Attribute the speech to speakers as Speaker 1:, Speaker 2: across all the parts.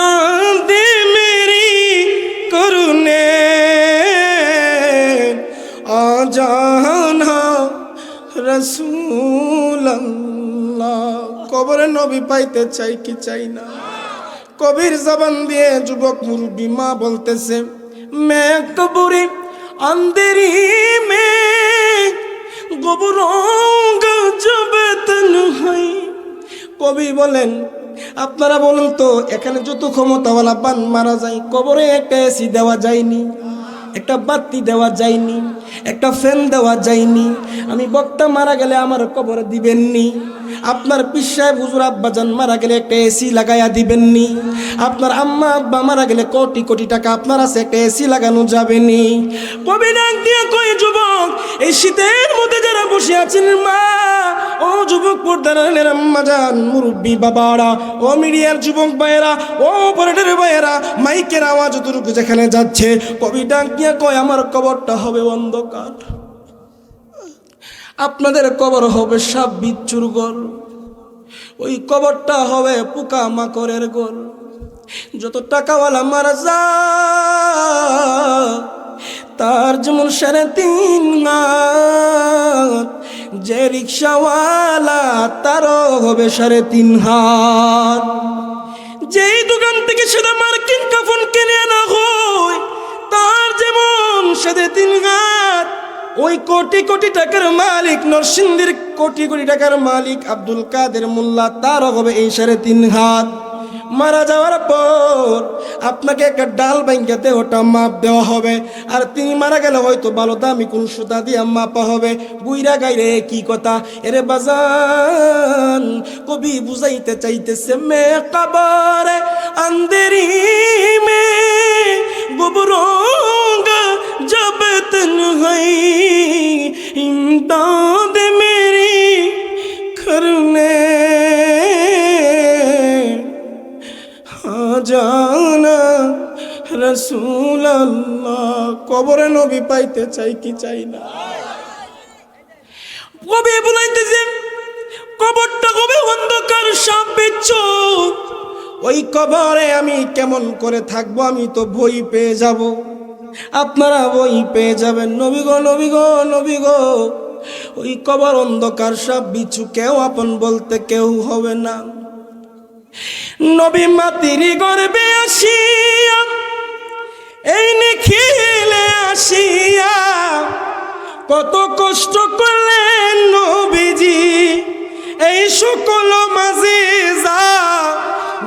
Speaker 1: इमदादे मेरी करुणे आ जाना रसूल अल्लाह। কবরে নবী পাইতে চাই কি চাই না? কবির জবান দিয়ে যুবক মুরব্বী মা বলতেছে, मैं कब्र अंधेरी में গোবরঙ্গা জব তনহাই। কবি বলেন, আপনারা বলুন তো, এখানে যত ক্ষমতাওয়ালা বান মারা যায়, কবরে একটা এসি দেওয়া যায়নি, একটা বাতি দেওয়া যায়নি, একটা ফ্যান দেওয়া যায়নি। আমি বক্তা মারা গেলে আমার কবরে দিবেননি। আপনার পীর সাহেব হুজুর আব্বাজান মারা গেলে একটা এসি লাগাইয়া দিবেননি। আপনার আম্মা আব্বা মারা গেলে কোটি কোটি টাকা আপনার আছে, একটা এসি লাগানো যাবেনি। কবি ডাক দিয়ে কই, যুবক এই শীতের মধ্যে যারা বসে আছেন মা ও যুবক পর্দার আম্মাজান মুরব্বী বাবারা, ও মিডিয়ার যুবক ভাইয়েরা, ও অপারেটর ভাইয়েরা, মাইকের আওয়াজ যতটুকু যেখানে যাচ্ছে, কবি ডাক দিয়ে কয় আমার কবরটা হবে অন্ধকার, আপনাদের কবর হবে সাপ বিচ্ছুর ঘর, ওই কবরটা হবে পোকা মাকড়ের ঘর। যত টাকাওয়ালা মারা যায় তার যেমন 3.5 হাত, যে রিক্সাওয়ালা তারও হবে 3.5 হাত। যেই দোকান থেকে সেটা মার্কিন কাফন কিনে আনা হয় তার যেমন 3.5 হাত, ওই কোটি কোটি টাকার মালিক নরসিংদীর কোটি কোটি টাকার মালিক আব্দুল কাদের মোল্লা তারও হবে এই 3.5 হাত। মারা যাওয়ার পর আপনাকে একটা ডাল ভাঙ্গাতে ওটা মাপ দেওয়া হবে, আর তিনি মারা গেলে হয়তো ভালো দামি কোন সুতা দিয়ে মাপা হবে। বুইরা গাইরে কি কথা এরে বাজান, কবি বুঝাইতে চাইতেছে, মে কবরে अंधेरी में गुबरोंगा जब तन्हाई इमदाद मेरी करने জানা রসুল আল্লাহ। কবরে নবী পাইতে চাই কি চাই না? কবি বলাইতেছে কবরটা হবে অন্ধকার সাপ বিচ্ছু, ওই কবরে আমি কেমন করে থাকবো? আমি তো ভয় পেয়ে যাব, আপনারা ভয় পেয়ে যাবেন। নবী গো নবী গো নবী গো, ওই কবর অন্ধকার সাপ বিচ্ছু, কেউ আপন বলতে কেউ হবে না। নবী মাতির গর্বে আসিয়া এই নিখিলে আসিয়া কত কষ্ট করলেন নবীজি, এই সকল মাঝে যা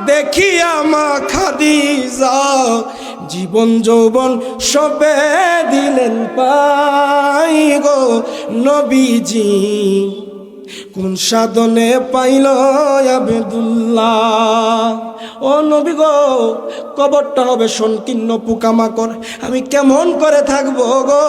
Speaker 1: দেখিয়া মা খাদিজা জীবন যৌবন সবে দিলেন পাই গো নবীজি। কোন সাধনে পাইল আবেদুল্লাহ? ও নবী গো, কবরটা হবে সংকীর্ণ পোকামাকড়, আমি কেমন করে থাকবো গো?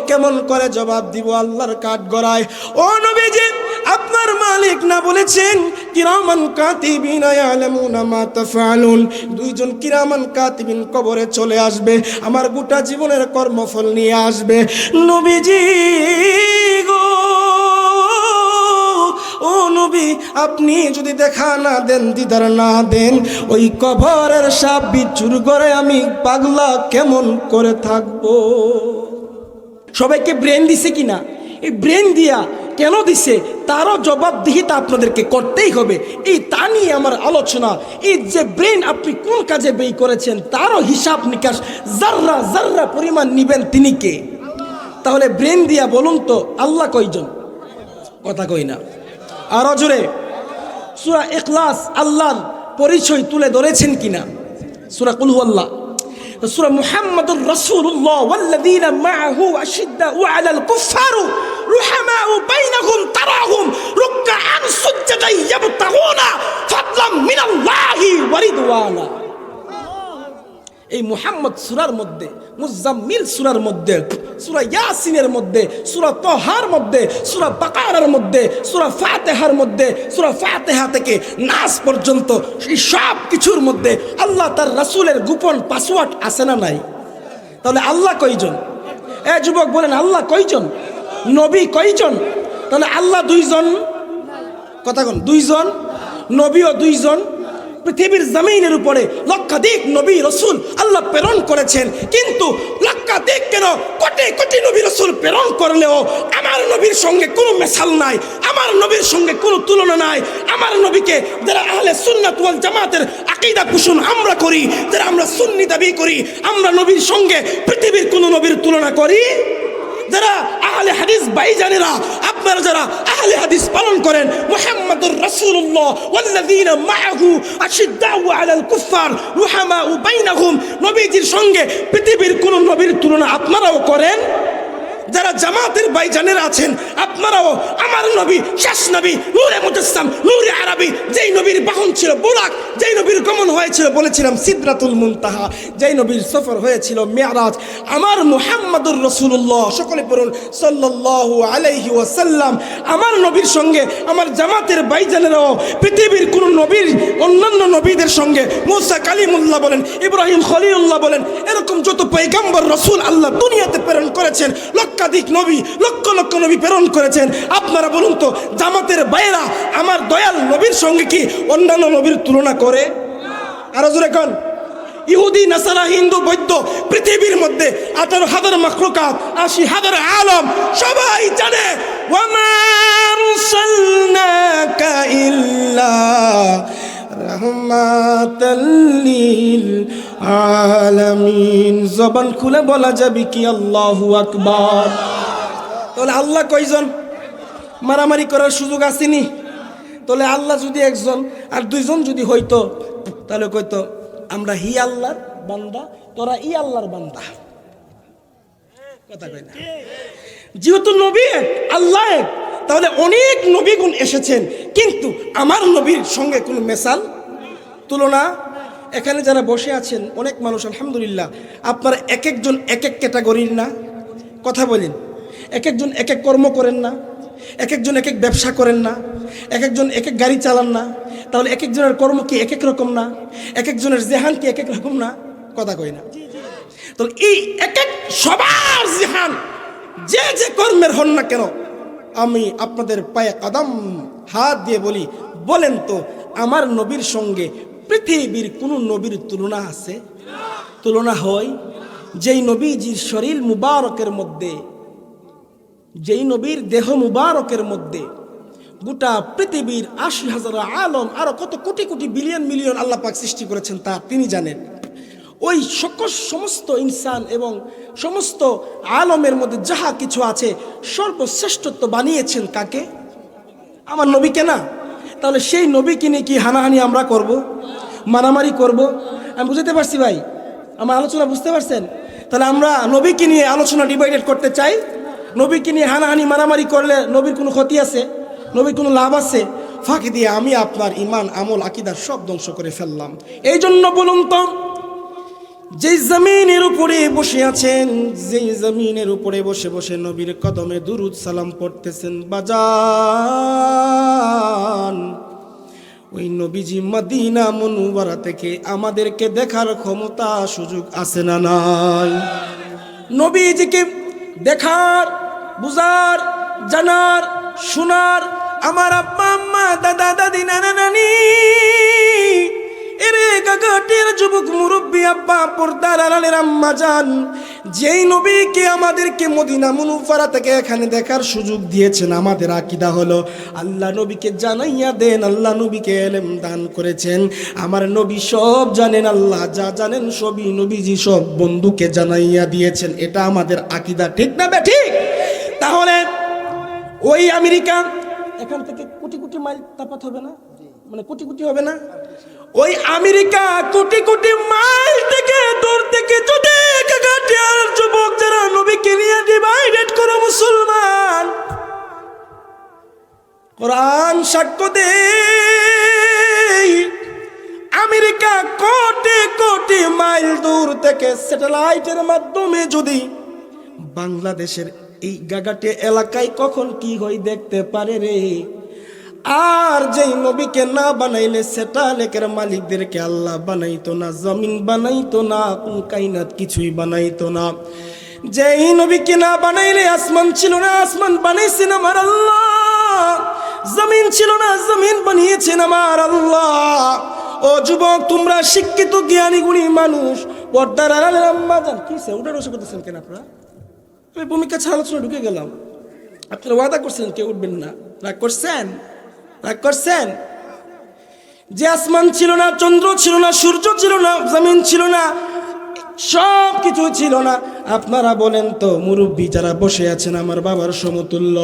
Speaker 1: কেমন করে জবাব দিব আল্লাহর কাঠ গড়ায়? ও নবীজি, আপনার মালিক না বলেছেন কিরামান কাতিবিন ইয়ালামুনা মা তাফআলুন? দুইজন কিরামান কাতিবিন কবরে চলে আসবে, আমার গোটা জীবনের কর্মফল নিয়ে আসবে। নবীজি গো, ও নবী, আপনি যদি দেখা না দেন, দিদার না দেন, ওই কবরের সাপ বিচ্ছুর ঘরে আমি পাগলা কেমন করে থাকবো? সবাইকে ব্রেন দিছে কিনা? এই ব্রেন দিয়া কেন দিছে তারও জবাবদিহিতা আপনাদেরকে করতেই হবে। এই তা নিয়ে আমার আলোচনা। এই যে ব্রেন আপনি কোন কাজে ব্যয় করেছেন তারও হিসাব নিকাশ জাররা জাররা পরিমাণ নিবেন তিনি কে? তাহলে ব্রেন দিয়া বলুন তো আল্লাহ কয়জন? কথা কই না, আরো জোরে। সূরা ইখলাস আল্লাহর পরিচয় তুলে ধরেছেন কিনা? সূরা কুল হুয়াল্লাহ, সূরা মুহাম্মাদুর রাসূলুল্লাহ ওয়াল্লাযীনা মাআহু আশিদ্দাউ আলাল কুফফারি রুহামাউ বাইনাহুম তারাহুম রুকআন সুজদান ইয়াবতাগুনা ফাদলাম মিনাল্লাহি ওয়া রিদওয়ানা। এই মুহাম্মদ সূরার মধ্যে, মুজাম্মিল সূরার মধ্যে, সূরা ইয়াসিনের মধ্যে, সূরা তাহার মধ্যে, সূরা বাকারার মধ্যে, সূরা ফাতিহার মধ্যে, সূরা ফাতিহা থেকে নাস পর্যন্ত এই সব কিছুর মধ্যে আল্লাহ তার রাসূলের গোপন পাসওয়ার্ড আছে না নাই? তাহলে আল্লাহ কয়জন? এ যুবক বলেন আল্লাহ কয়জন? নবী কয়জন? তাহলে আল্লাহ দুইজন, কথা কোন? দুইজন, নবীও দুইজন, পৃথিবীর জমিনের উপরে লক্ষাধিক নবী রসুল আল্লাহ প্রেরণ করেছেন, কিন্তু লক্ষাধিক কেন কোটি কোটি নবী রসুল প্রেরণ করলেও আমার নবীর সঙ্গে কোনো মেশাল নাই, আমার নবীর সঙ্গে কোনো তুলনা নাই। আমার নবীকে যারা আহলে সুন্নাত ওয়াল জামাতের আকীদা পোষণ আমরা করি, যারা আমরা সুন্নি দাবি করি, আমরা নবীর সঙ্গে পৃথিবীর কোনো নবীর তুলনা করি। যারা আহলে হাদিস ভাইজানেরা, আপনারা যারা আহলে হাদিস পালন করেন, মুহাম্মাদুর রাসূলুল্লাহ ওয়াল্লাযীনা মাআহু আশিদ্দাউ আলাল কুফফার রুহামাউ বাইনাহুম, নবীজির সঙ্গে পৃথিবীর কোন নবীর তুলনা আপনারাও করেন? যারা জামাতের ভাইজানেরা আছেন, আপনারাও আমার নবী শেষ নবী নূরে মুজাসসাম নূরে আরবি, যেই নবীর বাহন ছিল বুরাক, যেই নবীর গমন হয়েছিল বলেছিলাম সিদরাতুল মুনতাহা, যেই নবীর সফর হয়েছিল মেরাজ, আমার মুহাম্মাদুর রাসূলুল্লাহ, সকলে পড়ুন সাল্লাল্লাহু আলাইহি ওয়াসাল্লাম, আমার নবীর সঙ্গে আমার জামাতের ভাইজানেরাও পৃথিবীর কোন নবীর অন্যান্য নবীদের সঙ্গে মুসা কালিমুল্লাহ বলেন, ইব্রাহিম খলিলুল্লাহ বলেন, এরকম যত পয়গম্বর রাসূল আল্লাহ দুনিয়াতে প্রেরণ করেছেন, লক্ষাধিক নবী লক্ষ লক্ষ নবী প্রেরণ করেছেন, আপনারা বলুন তো জামাতের ভাইরা আমার দয়াল নবীর সঙ্গে কি অন্যান্য নবীর তুলনা করে? আরো জোরে কোন? ইহুদি নাসারা হিন্দু বৌদ্ধ পৃথিবীর মধ্যে 18,000 মাখলুকাত 80,000 আলম সবাই জানে ওয়ামা আরসালনাকা ইল্লা রাহমাতাল লিল আলামিন। জবান খুলে বলা যাবে কি আল্লাহু আকবার। তাহলে আল্লাহ কয়জন? মারামারি করার সুযোগ আসেনি? তাহলে আল্লাহ যদি একজন আর দুইজন যদি হইতো তাহলে কইতো আমরা হি আল্লাহর বান্দা, তোরা ই আল্লাহর বান্দা। কথা কই না? যেহেতু নবী এক, আল্লাহ এক, তাহলে অনেক নবীগুণ এসেছেন, কিন্তু আমার নবীর সঙ্গে কোনো মেসাল তুলনা। এখানে যারা বসে আছেন অনেক মানুষ আলহামদুলিল্লাহ, আপনারা এক একজন এক এক ক্যাটাগরির না? কথা বলেন। এক একজন এক এক কর্ম করেন না, এক একজন এক এক ব্যবসা করেন না, এক একজন এক এক গাড়ি চালান না, তাহলে এক একজনের কর্ম কি এক এক রকম না? এক একজনের জেহান কি এক এক রকম না? কথা কই না? তাহলে এই এক এক সবার জেহান যে যে কর্মের হন না কেন, আমি আপনাদের পায়ে কদম হাত দিয়ে বলি, বলেন তো আমার নবীর সঙ্গে পৃথিবীর কোন নবীর তুলনা আছে? তুলনা হয়? যেই নবীজির শরীর মুবারকের মধ্যে, যেই নবীর দেহ মুবারকের মধ্যে গোটা পৃথিবীর 80,000 আলম আরো কত কোটি কোটি বিলিয়ন মিলিয়ন আল্লাহ পাক সৃষ্টি করেছেন তা তিনি জানেন। ওই সমস্ত ইনসান এবং সমস্ত আলমের মধ্যে যাহা কিছু আছে সর্বশ্রেষ্ঠত্ব বানিয়েছেন কাকে? আমার নবীকে না? তাহলে সেই নবীকে নিয়ে কি হানাহানি আমরা করব, মারামারি করব? আমি বুঝতে পারছি ভাই? আমার আলোচনা বুঝতে পারছেন? তাহলে আমরা নবীকে নিয়ে আলোচনা ডিভাইডেড করতে চাই, নবীকে নিয়ে হানাহানি মারামারি করলে নবীর কোনো ক্ষতি আছে? নবীর কোনো লাভ আছে? ফাঁকি দিয়ে আমি আপনার ইমান আমল আকিদার সব ধ্বংস করে ফেললাম। এই জন্য বলুন তো, যেই জমিনের উপরে বসে আছেন, যেই জমিনের উপরে বসে বসে নবীর কদমে দুরুদ সালাম পড়তেছেন বাজান, ওই নবীজি মদিনা মুনওয়ারা থেকে আমাদেরকে দেখার ক্ষমতা সুযোগ আছে না নাই? নবীজিকে দেখার, বুঝার, জানার, শোনার আমার আব্বা আম্মা দাদা দাদি নানা নানি, এরে গাগাটের যুবক মুরব্বী আব্বা পর্দার আড়ালের আম্মা জান, যেই নবীকে আমাদেরকে মদিনা মুনওয়ারা থেকে এখানে দেখার সুযোগ দিয়েছেন, আমাদের আকীদা হলো আল্লাহ নবীকে জানাইয়া দেন, আল্লাহ নবীকে ইলম দান করেছেন, আমার নবী সব জানেন, আল্লাহ যা জানেন সবই নবীজি সব বন্ধুকে জানাইয়া দিয়েছেন। এটা আমাদের আকীদা, ঠিক না বে ঠিক? তাহলে ওই আমেরিকা এখান থেকে কোটি কোটি মাইল তফাৎ হবে না? মানে কোটি কোটি হবে না? ওই আমেরিকা কোটি কোটি মাইল থেকে দূর থেকে যদি গাগাটিয়ার যুবক যারা নবীকে নিয়ে ডিভাইডেড করো মুসলমান, কোরআন সাক্ষ্য দেয় আমেরিকা কোটি কোটি মাইল দূর থেকে স্যাটেলাইটের মাধ্যমে যদি বাংলাদেশের এই গাগাটিয়া এলাকায় কখন কি হয় দেখতে পারে রে। আর যেই নবীকে না বানাইলে স্যাটেলাইটের মালিকদেরকে আল্লাহ বানাইতো না, জমিন বানাইতো না, কায়নাত কিছুই বানাইতো না। যেই নবীকে না বানাইলে আসমান ছিল না, আসমান বানাইছেন আমার আল্লাহ। জমিন ছিল না, জমিন বানিয়েছেন আমার আল্লাহ। ও যুবক, তোমরা শিক্ষিত জ্ঞানী গুণী মানুষ, পর্দার আড়ালের আম্মা জান। কি সে উঠে রসে করতেছেন কেন আপনারা? আমি ভূমিকা ছাড়া আলোচনা ঢুকে গেলাম। আপনারা ওয়াদা করছিলেন কেউ উঠবেন না, রাগ করছেন? রাগ করছেন? যে আসমান ছিল না, চন্দ্র ছিল না, সূর্য ছিল না, জমিন ছিল না, সব কিছু ছিল না, আপনারা বলেন তো, মুরব্বী যারা বসে আছেন আমার বাবার সমতুল্য,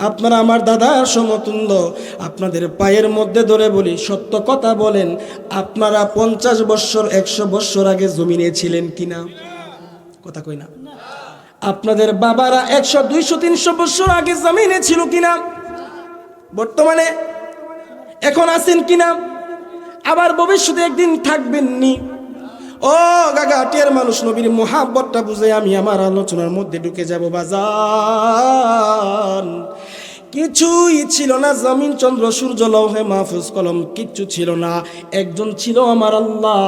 Speaker 1: আপনারা আমার দাদার সমতুল্য, আপনাদের পায়ের মধ্যে ধরে বলি, সত্য কথা বলেন, আপনারা 50 বছর 100 বছর আগে জমিনে ছিলেন কিনা? কথা কই না? আপনাদের বাবারা 100 200 300 বছর আগে জমিনে ছিল কিনা? বর্তমানে এখন আছেন কিনা? আবার ভবিষ্যতে একদিন থাকবেন নি? ও গাগাটিয়ার মানুষ, নবীর মোহাব্বতটা বুঝে আমি আমার আলোচনার মধ্যে ঢুকে যাব। বাজান, কিছুই ছিল না, জমিন চন্দ্র সূর্য লৌহে মাহফুজ কলম কিচ্ছু ছিল না, একজন ছিল আমার আল্লাহ।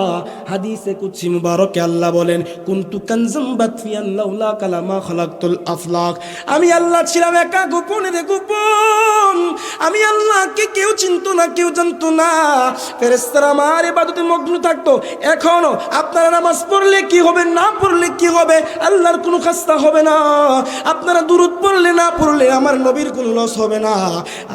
Speaker 1: হাদিসে কুদসি মুবারকে আল্লাহ বলেন, কুনতু কানজাম বাতফিয়ান লাউলা কালামা খালাকতুল আফলাক। আমি আল্লাহ ছিলাম একা, গোপনে গোপন। আমি আল্লাহকে কেউ চিনতো না, কেউ জানতো না। ফেরেশতারা আমার ইবাদতে মগ্ন থাকতো। এখনো আপনারা নামাজ পড়লে কি হবে, না পড়লে কি হবে, আল্লাহর কোনো খাস্তা হবে না। আপনারা দুরূদ পড়লে না পড়লে আমার নবীর কোনো লস হবে না।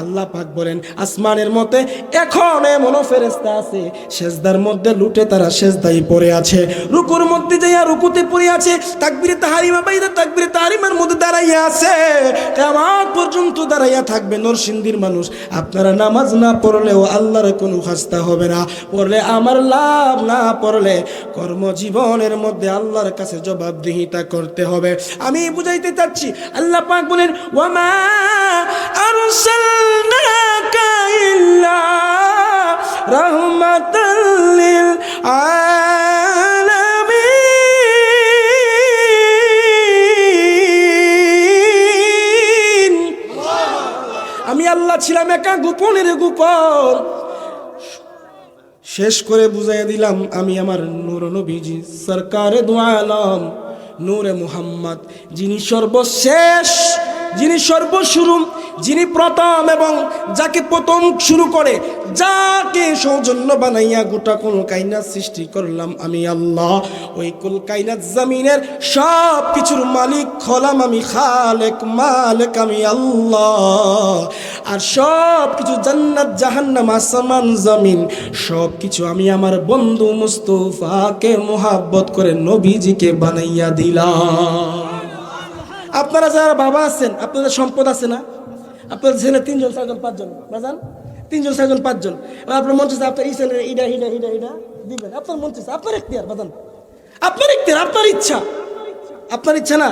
Speaker 1: আল্লাহ পাক বলেন, আসমানের মধ্যে এখন এমন ফেরেশতা আছে, সেজদার মধ্যে লুটে তারা সেজদায় পড়ে আছে, রুকুর মধ্যে যাইয়া রুকুতে পড়ে আছে, তাকবীরে তাহরিমা বাইদা তাকবীরে তাহরিমার মধ্যে দাঁড়াইয়া আছে, কিয়ামত পর্যন্ত দাঁড়াইয়া থাকবে। নরসিংদীর মানুষ, আপনারা নামাজ না পড়লেও আল্লাহর কোনো খাস্তা হবে না, পড়লে আমার লাভ, না পড়লে কর্মজীবনের মধ্যে আল্লাহর কাছে জবাবদিহিতা করতে হবে। আমি বুঝাইতে চাচ্ছি, আল্লাহ পাক বলেন, ওয়ামা আরসালনাকা ইল্লা রাহমাতাল লিল আলামিন। আমি আল্লাহ ছিলাম একা, গোপনের গোপন। শেষ করে বুঝাইয়া দিলাম, আমি আমার নূর নবীজি সরকারে দু আলম নূরে মুহাম্মদ, যিনি সর্বশেষ, যিনি সর্বশুরু, যিনি প্রথম, এবং যাকে প্রথম শুরু করে, যাকে সৌজন্য বানাইয়া গোটা কুল কায়নাত সৃষ্টি করলাম আমি আল্লাহ। ওই কুল কায়নাত জমিনের সব কিছুর মালিক হলাম আমি, খালেক মালিক আমি আল্লাহ। আর সব কিছু জান্নাত জাহান্নাম আসমান জমিন সব কিছু আমি আমার বন্ধু মুস্তাফাকে মোহাব্বত করে নবীজিকে বানাইয়া দিলাম। আপনারা যারা বাবা আছেন, আপনাদের সম্পদ আছে না? আপনাদের ছেলে 3 জন 4 জন 5 জন বাজান, 3 জন 4 জন 5 জন, আপনার মন চাইছে আপনার এই ছেলে ইডা হিডা হিডা হিডা দিবেন, আপনার মন চাইছে, আপনার ইখতিয়ার বাজান, আপনার ইখতিয়ার, আপনার ইচ্ছা, আপনার ইচ্ছা না।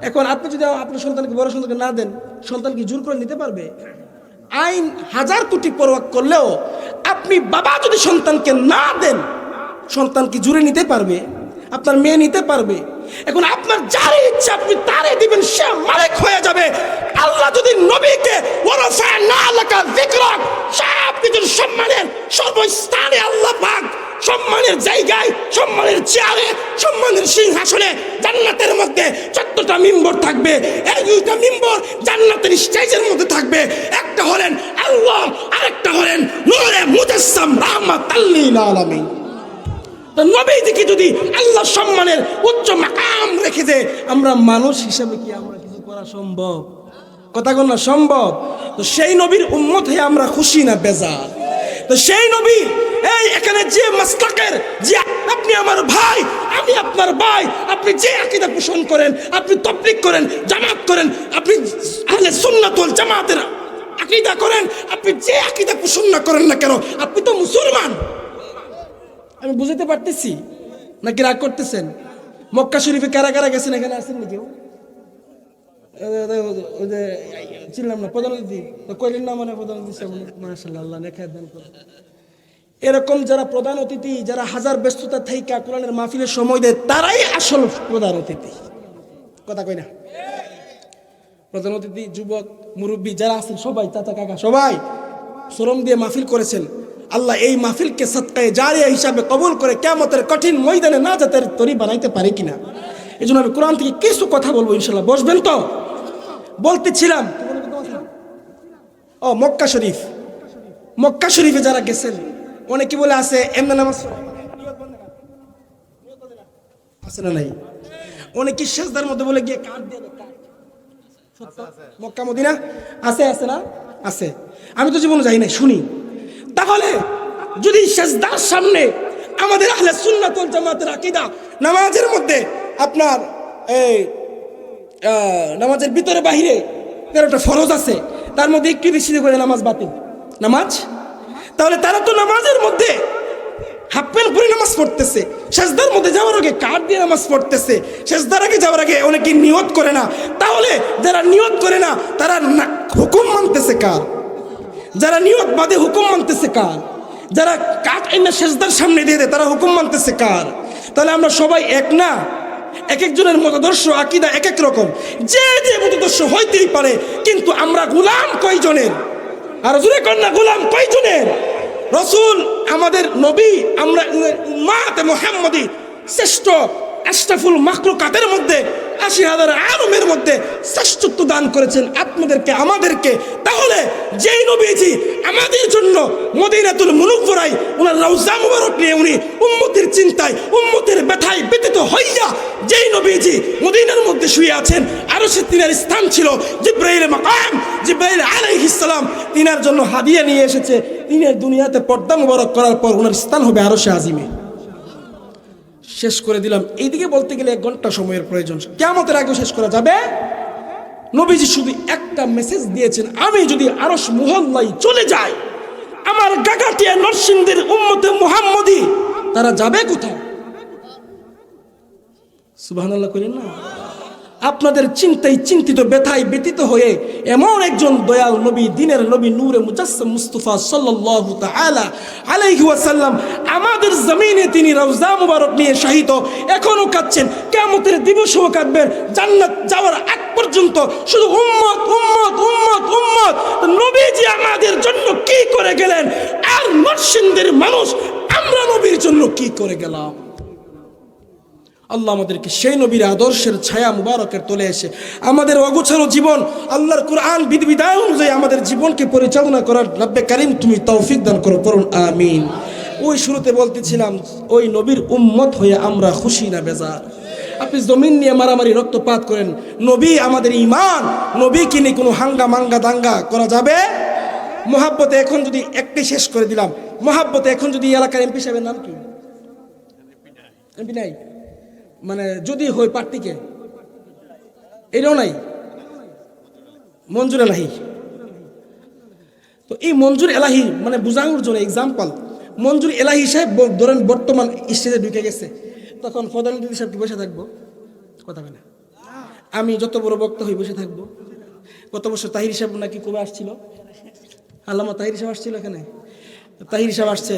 Speaker 1: এখন আপনি যদি আপনার সন্তানকে, বড় সন্তানকে না দেন, সন্তান কি জোর করে নিতে পারবে? আইন 1000 কোটি পরোয়া করলেও আপনি বাবা যদি সন্তানকে না দেন, সন্তান কি জুড়ে নিতে পারবে? আপনার মেয়ে নিতে পারবে? এখন আপনার যার ইচ্ছা আপনি তারে দিবেন, সে মালিক হয়ে যাবে। আল্লাহ যদি নবীকে ওয়ারাফা'না লাকা যিকরাক, সব কিছুর সম্মানের সর্বস্থানে আল্লাহ পাক সম্মানের জায়গায়, সম্মানের চেয়ারে, সম্মানের সিংহাসনে জান্নাতের মধ্যে 14টা মিম্বর থাকবে। এই 2টা মিম্বর জান্নাতের স্টেজের মধ্যে থাকবে। একটা হলেন আল্লাহ, আরেকটা হলেন নূরে মুজাসসাম রাহমাতাল লিল আলামিন। তো নবীজিকে যদি আল্লাহ সম্মানের উচ্চ মাকাম রেখে দেয়, আমরা মানুষ হিসেবে কি আমরা কিছু করা সম্ভব? কথা কোন না সম্ভব? তো সেই নবীর উম্মত হয়ে আমরা খুশি না বেজার? তো সেই নবী, এই এখানে যে মাসলাকের, যে আপনি আমার ভাই, আমি আপনার ভাই, আপনি যে আকীদা পোষণ করেন, আপনি তাবলীগ করেন, জামাত করেন, আপনি আহলে সুন্নাত ওয়াল জামাতের আকীদা করেন, আপনি যে আকীদা পোষণ না করেন না কেন, আপনি তো মুসলমান। আমি বুঝতে পারতেছি নাকি রাগ করতেছেন? মক্কা শরীফে কারা কারা গেছেন? এখানে আছেন নাকি? চিনলাম না, প্রধান অতিথি কইলেন না, মানে প্রধান অতিথি মাশাআল্লাহ নেখায় দান করে। এরকম যারা প্রধান অতিথি, যারা হাজার ব্যস্ততা থেকে কোরআনের মাহফিলের সময় দেয়, তারাই আসল প্রধান অতিথি। কথা কই না? প্রধান অতিথি, যুবক, মুরব্বী যারা আছেন সবাই, চাচা কাকা সবাই শ্রম দিয়ে মাহফিল করেছেন। আল্লাহ এই মাহফিলকে সদকায়ে জারিয়া হিসাবে কবুল করে কিয়ামতের কঠিন ময়দানে নাজাতের তরি বানাইতে পারে কিনা। এই জন্য আমি কোরআন থেকে কিছু কথা বলবো ইনশাল্লাহ। বসবেন তো? বলতেছিলাম, ও মক্কা শরীফ, মক্কা শরীফে যারা গেছেন, অনেকে বলে আছে এমনি নামাজ আছে না নাই? অনেকে সেজদার মধ্যে বলে গিয়ে কাঠ দিয়ে দেয়, কাঠ। সত্য? মক্কা মদিনা আছে আছে না? আছে। আমি তো জীবনে যাই নাই, শুনি। তাহলে যদি সেজদার সামনে আমাদের আহলে সুন্নাত ওয়াল জামাতের আকীদা নামাজের মধ্যে আপনার এই নামাজের ভিতরে বাহিরে 13টা ফরজ আছে, তার মধ্যে একটু বেশি করে নামাজ বাতিল নামাজ, তাহলে তারা তো নামাজের মধ্যে হাফ প্যান্ট পরে নামাজ পড়তেছে, সেজদার মধ্যে যাওয়ার আগে কাঠ দিয়ে নামাজ পড়তেছে, সেজদার আগে যাওয়ার আগে অনেকে নিয়ত করে না। তাহলে যারা নিয়ত করে না তারা হুকুম মানতেছে কার? যারা নিয়ত বাদে হুকুম মানতেছে কার? যারা কাঠ এনে সেজদার সামনে দিয়ে দেয় তারা হুকুম মানতেছে কার? তাহলে আমরা সবাই এক না? এক একজনের মতাদর্শ আকীদা এক এক রকম, যে যে মতাদর্শ হইতেই পারে, কিন্তু আমরা গোলাম কয়জনের? আর জোরে কন্যা গোলাম কয়জনের? রসুল আমাদের নবী, আমরা উম্মাত মুহাম্মাদি শ্রেষ্ঠ আশরাফুল মাখলুকাতের মধ্যে ৮০,০০০ আলমের মধ্যে শ্রেষ্ঠত্ব দান করেছেন আপনাদেরকে আমাদেরকে। তাহলে যেই নবীজি আমাদের জন্য মদিনাতুল মুনওয়ারায় ওনার রওজা মুবারক নিয়ে উনি উম্মতের চিন্তায় উম্মতের ব্যথায় ব্যতীত হইয়া যেই নবীজি মদিনার মধ্যে শুয়ে আছেন, আরশে তিনার স্থান ছিল, জিবরাইল মাকাম, জিবরাইল আলাইহিস সালাম তিনার জন্য হাদিয়া নিয়ে এসেছে। তিনের দুনিয়াতে পর্দা মুবারক করার পর ওনার স্থান হবে আরশে আজিমে। শেষ করে দিলাম। এইদিকে বলতে গেলে 1 ঘন্টা সময়ের প্রয়োজন, কিয়ামতের আগে শেষ করা যাবে। নবীজি শুধু একটা মেসেজ দিয়েছেন, আমি যদি আরশ মহল্লায় চলে যাই, আমার গাগাটিয়া নরসিংদীর উম্মতে মুহাম্মদী তারা যাবে কোথায়? সুবহানাল্লাহ করেন না? আপনাদের চিন্তায় চিন্তিত, ব্যথায় ব্যতীত হয়ে এমন একজন দয়াল নবী, দিনের নবী, নূরে মুজাসসাম মুস্তাফা সাল্লাল্লাহু তাআলা আলাইহি ওয়াসাল্লাম আমাদের জমিনে তিনি রওজা মুবারক নিয়ে শাহিত, এখনো কাঁদছেন, কিয়ামতের দিবসেও কাঁদবেন, জান্নাত যাওয়ার আগ পর্যন্ত শুধু উম্মত উম্মত উম্মত উম্মত। নবীজি আমাদের জন্য কি করে গেলেন, আর নরসিংদীর মানুষ আমরা নবীর জন্য কি করে গেলাম? আল্লাহ আমাদেরকে সেই নবীর আদর্শের ছায়া মুবারকের তলে এসে আমাদের অগোছালো জীবন আল্লাহর কুরআন বিধিবিধান অনুযায়ী আমাদের জীবনকে পরিচালনা করার রব্বে কারীম তুমি তৌফিক দান করো, পড়ুন আমিন। ওই শুরুতে বলতেছিলাম, ওই নবীর উম্মত হয়ে আমরা খুশি না বেজার? আপনি জমিন নিয়ে মারামারি রক্তপাত করেন, নবী আমাদের ঈমান, নবীকে নিয়ে কোনো হাঙ্গা মাঙ্গা দাঙ্গা করা যাবে? মহাব্বতে এখন যদি একটাই শেষ করে দিলাম, মহাব্বতে এখন যদি এলাকার এমপি সাহেবের নাম কি? এমপি নাই মানে যদি হই প্রার্থীকে এটাও নাই, মঞ্জুর এলাহি। তো এই মঞ্জুর এলাহি মানে বুঝানোর জন্য এক্সাম্পল, মঞ্জুর এলাহি সাহেব ধরেন বর্তমান স্টেজে ঢুকে গেছে, তখন প্রধানমন্ত্রী সাহেব কি বসে থাকবো? কথা বলে আমি যত বড় বক্তা হই বসে থাকবো? গত বছর তাহির সাহেব নাকি কবে আসছিল, আল্লামা তাহির সাহেব আসছিল এখানে, তাহির সাহেব আসছে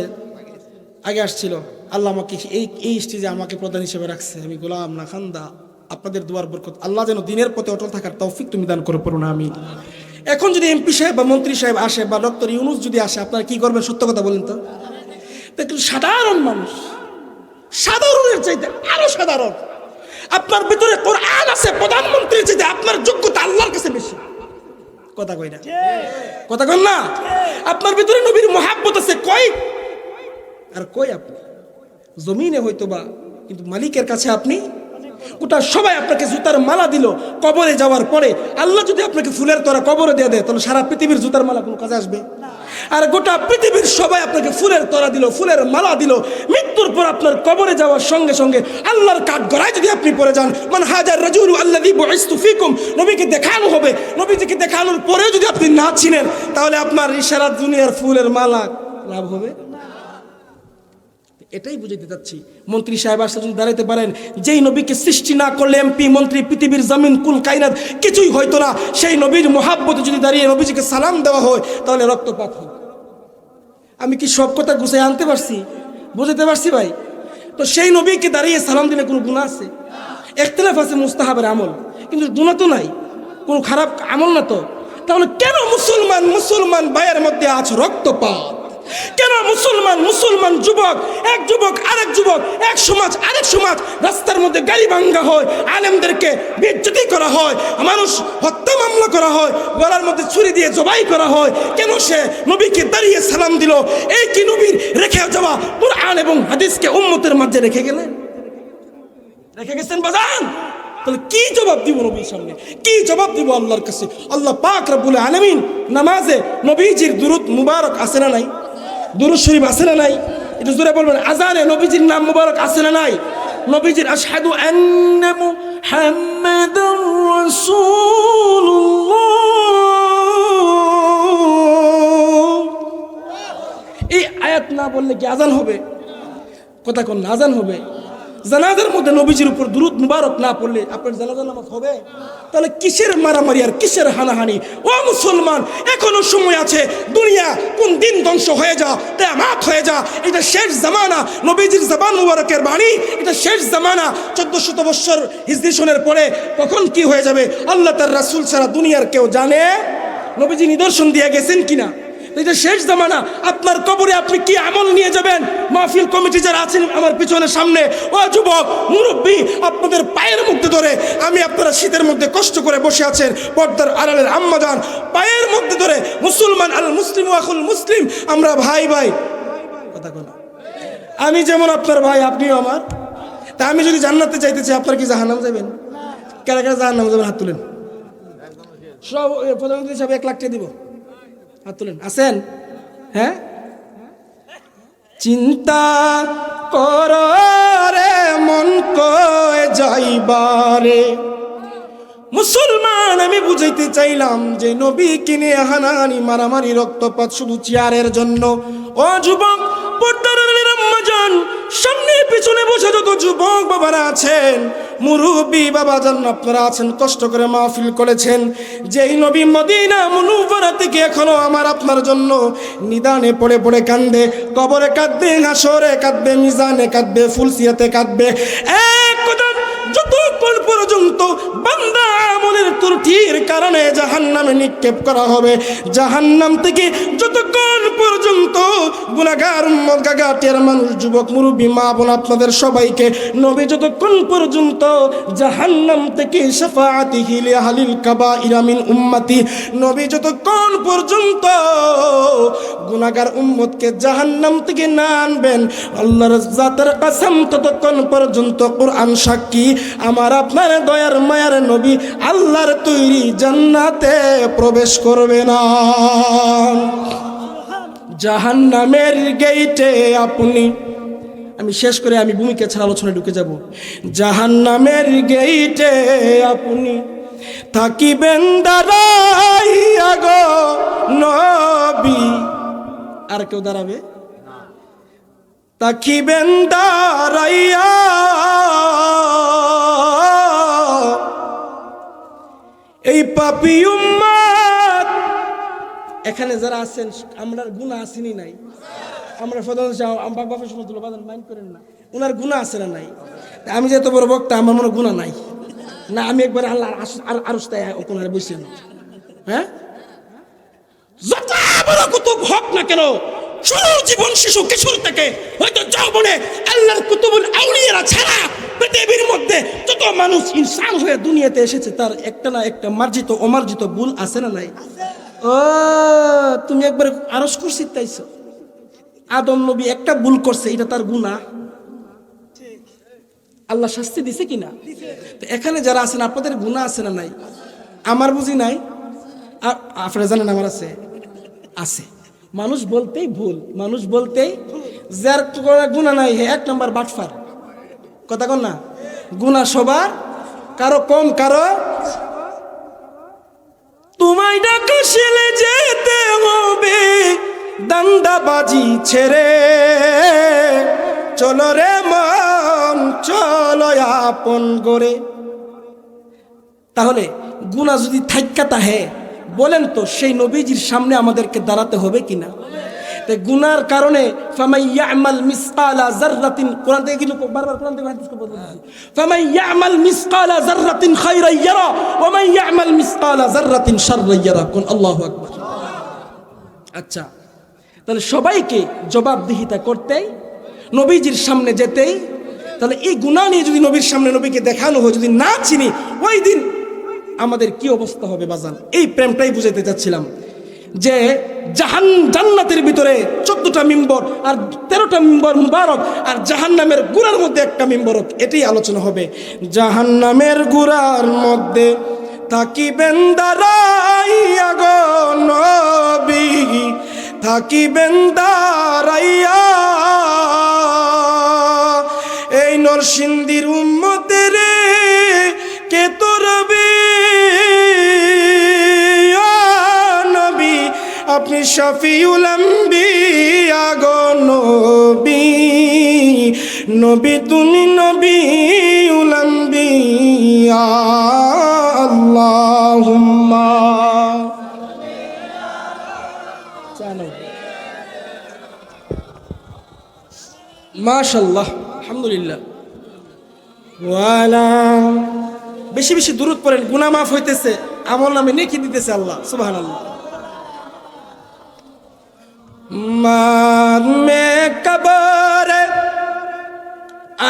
Speaker 1: আগে আসছিল, আল্লাহ আমাকে এই স্টেজে আমাকে প্রধান হিসেবে রাখছে, আমি গোলাম না খান্দা, আপনাদের দুয়ার বরকত, আল্লাহ যেন দিনের পথে অটল থাকার তৌফিক তুমি দান করে, পড়ুন আমিন। এখন যদি এমপি সাহেব বা মন্ত্রী সাহেব আসে বা ডক্টর ইউনূস যদি আসে, আপনারা কি করবেন? সত্য কথা বলেন তো। দেখুন সাধারণ মানুষ, সাধারণের চাইতে আরো সাধারণ, আপনার ভিতরে কোরআন আছে, প্রধানমন্ত্রীর চাইতে আপনার যোগ্যতা আল্লাহর কাছে বেশি। কথা কই না? কথা কন না? আপনার ভিতরে নবীর মুহাব্বত আছে, কই আর কই আপনি জমিনে হয়তো বা, কিন্তু মালিকের কাছে আপনি গোটা সবাই আপনাকে জুতার মালা দিল, কবরে যাওয়ার পরে আল্লাহ যদি আপনাকে ফুলের তোরা কবরে দিয়ে দেয়, তাহলে সারা পৃথিবীর জুতার মালা কোনো কাজে আসবে? আর গোটা পৃথিবীর সবাই আপনাকে ফুলের তোরা দিল, ফুলের মালা দিল, মৃত্যুর পর আপনার কবরে যাওয়ার সঙ্গে সঙ্গে আল্লাহর কাঠ গড়ায় যদি আপনি পড়ে যান, মান হাজার রাজুল আল্লাযী বুইসতু ফীকুম, নবীকে দেখানো হবে, নবীজিকে দেখানোর পরেও যদি আপনি না চিনেন, তাহলে আপনার ইশারা দুনিয়ার ফুলের মালা লাভ হবে? এটাই বুঝাইতে চাচ্ছি। মন্ত্রী সাহেব আসলে যদি দাঁড়াইতে পারেন, যেই নবীকে সৃষ্টি না করলে এমপি মন্ত্রী পৃথিবীর জমিন কুল কায়নাত কিছুই হইতো না, সেই নবীর মহাব্বতে যদি দাঁড়িয়ে নবীজিকে সালাম দেওয়া হয়, তাহলে রক্তপাত হয়। আমি কি সব কথা গুছাই আনতে পারছি? বুঝাতে পারছি ভাই? তো সেই নবীকে দাঁড়িয়ে সালাম দিলে কোনো গুনাহ আছে? ইখতিলাফ আছে মুস্তাহাবের আমল, কিন্তু গুনাহ তো নাই, কোনো খারাপ আমল না তো। তাহলে কেন মুসলমান ভাইয়ের মধ্যে আজ রক্তপাত? কেন মুসলমান যুবক, এক যুবক আরেক যুবক, এক সমাজ আরেক সমাজ, রাস্তার মধ্যে গাড়ি ভাঙ্গা হয়, আলেমদেরকে বেইজ্জতি করা হয়, মানুষ হত্যা মামলা করা হয়, গলার মধ্যে ছুরি দিয়ে জবাই করা হয়। কেন সে নবীকে দাঁড়িয়ে সালাম দিল? এই কি নবীর রেখে যাওয়া কুরআন এবং হাদিসকে উম্মতের মাঝে রেখে গেছেন বাজান? তাহলে কি জবাব দিব নবীর সামনে? কি জবাব দিব আল্লাহর কাছে? আল্লাহ পাক রব্বুল আলামিন নামাজে নবীজির দুরূদ মুবারক আছে না নাই? দুরূদ শরীফ আছে না নাই? একটু জোরে বলবেন। আজানে নবীজির নাম মুবারক আছে না নাই? নবীজির আশহাদু আন্না মুহাম্মাদুর রাসূলুল্লাহ, এই আয়াত না বললে কি আজান হবে? কথা কোন না, আজান হবে? জানাজার মধ্যে নবীজির উপর দুরূদ মুবারক না পড়লে আপনার জানাজার নামাজ হবে? তাহলে কিসের মারামারি আর কিসের হানাহানি? ও মুসলমান, এখনো সময় আছে। দুনিয়া কোন দিন ধ্বংস হয়ে যা, কিয়ামত হয়ে যা, এটা শেষ জামানা। নবীজির জবান মুবারকের বাণী, এটা শেষ জামানা। 1400 বছর হিজরি সনের পরে কখন কি হয়ে যাবে আল্লাহ তার রাসূল ছাড়া দুনিয়ার কেউ জানে? নবীজি নিদর্শন দিয়ে গেছেন কিনা? এটা শেষ জামানা। আপনার কবরে আপনি কি আমল নিয়ে যাবেন? মাহফিল কমিটি যারা আছেন আমার পিছনে সামনে, ও যুবক মুরব্বী, আপনাদের পায়ের মধ্যে ধরে আমি, আপনারা শীতের মধ্যে কষ্ট করে বসে আছেন, পর্দার আড়ালের আম্মাজান পায়ের মধ্যে ধরে, মুসলমান আল মুসলিম আখুল মুসলিম, আমরা ভাই ভাই কথা বলা। আমি যেমন আপনার ভাই, আপনিও আমার। তা আমি যদি জান্নাতে চাইতে চাই, আপনার কি জাহান্নাম যাবেন? কারা কারা জাহান্নাম যাবেন? হাত তুলেন। সব প্রধানমন্ত্রী হিসাবে 1 লাখ টাকা দিব, হাত তুলেন। আছেন? হ্যাঁ, চিন্তা কর রে মন কয় যাইবারে। মুসলমান, আমি বুঝাইতে চাইলাম যে নবী কিনে হানাহানি মারামারি রক্তপাত শুধু চেয়ারের জন্য। ও যুবক, পর্দার আড়ালের আম্মাজান, সামনে পিছনে বসে যত যুবক বাবারা আছেন, মুরব্বী বাবাজান আপনারা আছেন, কষ্ট করে মাহফিল করেছেন। যেই নবী মদিনা মুনওয়ারা থেকে এখনো আমার আপনার জন্য নিদানে পড়ে পড়ে কান্দে, কবরে কাঁদবে, হাসরে কাঁদবে, মিজানে কাঁদবে, ফুলসিয়াতে কাঁদবে। এক কথা, যতক্ষণ পর্যন্ত বান্দা আমলের ত্রুটির কারণে জাহান্নামে নিক্ষেপ করা হবে, জাহান্নাম থেকে যতক্ষণ পর্যন্ত গুনাহগার উম্মত, গাগাটের মানুষ, যুবক মুরব্বী মা বোন আপনাদের সবাইকে নবী যতক্ষণ পর্যন্ত জাহান্নাম থেকে শাফাআতিহি লিআহলিল কাবাইর মিন উম্মতি, নবী যতক্ষণ পর্যন্ত গুনাহগার উম্মতকে জাহান্নাম থেকে না আনবেন, আল্লাহর জাতের কসম, ততক্ষণ পর্যন্ত কোরআন সাক্ষী, আমার আপনার দয়ার মায়ার নবী আল্লাহর তৈরি জান্নাতে প্রবেশ করবে না। জাহান্নামের গেইটে আপনি, আমি শেষ করে আমি ভূমিকা ছাড়া আলোচনায় ঢুকে যাব। জাহান্নামের গেইটে আপনি থাকিবেন দাঁড়াইয়া গো নবী। আর কেউ দাঁড়াবে? থাকিবেন দাঁড়াইয়া এই পাপী উম্মত। এখানে যারা আছেন, আমরা গুনাহ আসেনি নাই? আমরা বাপের সময় তুলো বাদান মাইন্ড করেন না, ওনার গুনাহ আছে না নাই? আমি যে এত বড় বক্তা, আমার মনে গুনাহ নাই না? আমি একবার আল্লাহ আরশটায় ওখানে বসে না। হ্যাঁ, যত বড় কুতুব হোক না কেন, শুরু জীবন শিশু কিশোর থেকে হয়তো যৌবনে আল্লাহর কুতুবুল আউলিয়ারা ছাড়া পৃথিবীর মধ্যে যত মানুষ ইনসান হয়ে দুনিয়াতে এসেছে, তার একটা না একটা মার্জিত অমার্জিত ভুল আছে না নাই? ও, তুমি একবার আরশ কুরসি তাইছো, আদম নবী একটা ভুল করছে, এটা তার গুনাহ, আল্লাহ শাস্তি দিছে কিনা? তো এখানে যারা আছেন, আপনাদের গুনাহ আছে না নাই? আমার বুঝি নাই, আপনারা জানেন আমার আছে? আছে। মানুষ বলতেই ভুল, মানুষ বলতেই, যার গুনাহ নাই হে 1 নম্বর বাটফার। কথা কন না? গুনাহ সবার, কারো কম কারো। তোমায় ডাকলে যেতে হবে দান্দাবাজি ছেড়ে, চলো রে মন চলো আপন গরে। তাহলে গুনাহ যদি থাইক্কা তাহে, বলেন তো সেই নবীজির সামনে আমাদেরকে দাঁড়াতে হবে কিনা? তাই গুনার কারণে ফামাই ইয়ামাল মিসকালা যাররাতিন, কোরআন থেকে কিন্তু বারবার কোরআন থেকে হাদিস বলতে বলছি, ফামাই ইয়ামাল মিসকালা যাররাতিন খায়রান ইয়ারা ওয়া মান ইয়ামাল মিসকালা যাররাতিন শাররান ইয়ারা। কোন আল্লাহু আকবার। আচ্ছা, তাহলে সবাইকে জবাবদিহিতা করতেই, নবীজির সামনে যেতেই। তাহলে এই গুনাহ নিয়ে যদি নবীর সামনে নবীকে দেখানো হয়, যদি না চিনি, ওই দিন আমাদের কি অবস্থা হবে বাজান? এই প্রেমটাই বুঝাইতে চাচ্ছিলাম যে জান্নাতের ভিতরে 14টা মিম্বর আর 13টা মিম্বর মুবারক, আর জাহান্নামের গুড়ার মধ্যে একটা মিম্বরক। এটাই আলোচনা হবে। জাহান্নামের গুড়ার মধ্যে থাকিবেন দাঁড়াইয়া গো নবী, থাকিবেন দাঁড়াইয়া, এই নরসিংদীর উম্মতের কে তোরবে নবী, আপনি শফিউল আম্বিয়া গো নবী, নবী তুমি নবিউল আম্বিয়া। আল্লাহুম্মা জানো মাশাআল্লাহ, আলহামদুলিল্লাহ। ওয়ালা বেশি বেশি দুরূদ পড়েন, গুনাহ মাফ হইতেছে, আমল নামে নেকি দিতেছে আল্লাহ। সুবহানাল্লাহ। মান মে কবর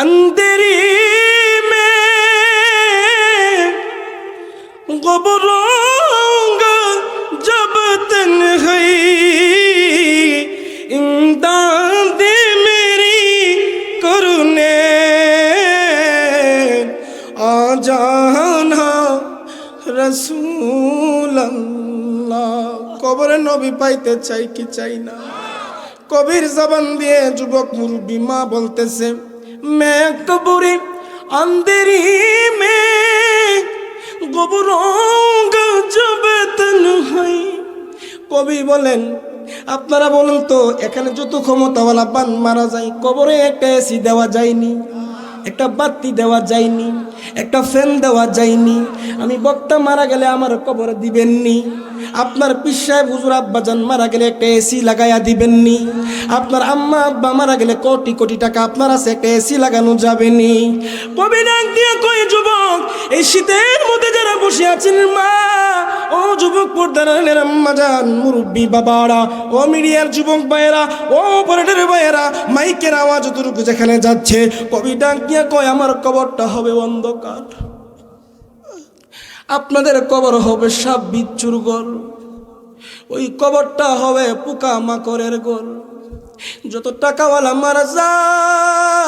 Speaker 1: अंधेरी में गुबरूंगा जब तन्हाई, इमदाद मेरी करुणे आ जाना रसूल अल्लाह। কবরে নবী পাইতে চাই কি চাই না? কবির জবান দিয়ে যুবক মুরব্বী মা বলতেছে, मैं कब्रे अंधेरी में गुबरूंगा जब तन्हाई। কবি বলেন, আপনারা বলুন তো, এখানে যত ক্ষমতাওয়ালা বান মারা যায়, কবরে একটা এসি দেওয়া যায়নি, একটা বাতি দেওয়া যায়নি, একটা ফ্যান দেওয়া যায়নি। আমি বক্তা মারা গেলে আমার কবরে দিবেননি। আপনার পীর সাহেব হুজুর আব্বাজান মারা গেলে একটা এসি লাগাইয়া দিবেননি। আপনার আম্মা আব্বা মারা গেলে কোটি কোটি টাকা আপনার আছে, একটা এসি লাগানো যাবেনি। কবি ডাক দিয়ে কই, যুবক এই শীতের মধ্যে যারা বসে আছেন মা, ও যুবক পর্দার আম্মাজান, মুরব্বী বাবারা, ও মিডিয়ার যুবক ভাইয়েরা, ও অপারেটর ভাইয়েরা, মাইকের আওয়াজ যতটুকু যেখানে যাচ্ছে, কবি ডাক দিয়ে কয়, আমার কবরটা হবে অন্ধকার, আপনাদের কবর হবে সাপ বিচ্ছুর ঘর, ওই কবরটা হবে পোকা মাকড়ের ঘর। যত টাকাওয়ালা মারা যায়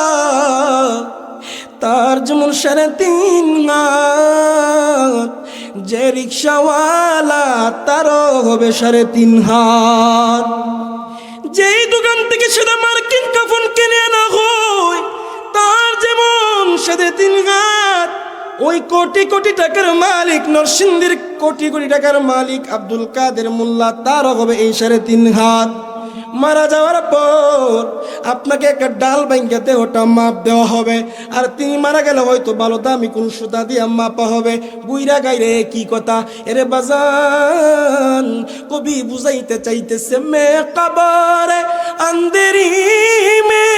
Speaker 1: তার যেমন 3.5 হাত, যে রিক্সাওয়ালা তারও হবে 3.5 হাত। যেই দোকান থেকে সেটা মার্কিন কাফন কিনে আনা হয় তার যেমন 3.5 হাত। ওই কোটি কোটি টাকার মালিক, নরসিংদীর কোটি কোটি টাকার মালিক আব্দুল কাদের মোল্লা, তারও হবে এই 3.5 হাত। মারা যাওয়ার পর আপনাকে একটা ডাল ভাঙ্গাতে ওটা মাপ দেওয়া হবে, আর তিনি মারা গেলে হয়তো ভালো দামি কোন সুতা দিয়ে মাপা হবে। বুইরা গাইরে কি কথা এরে বাজান, কবি বুঝাইতে চাইতেছে, মে কবরে अंधेरी में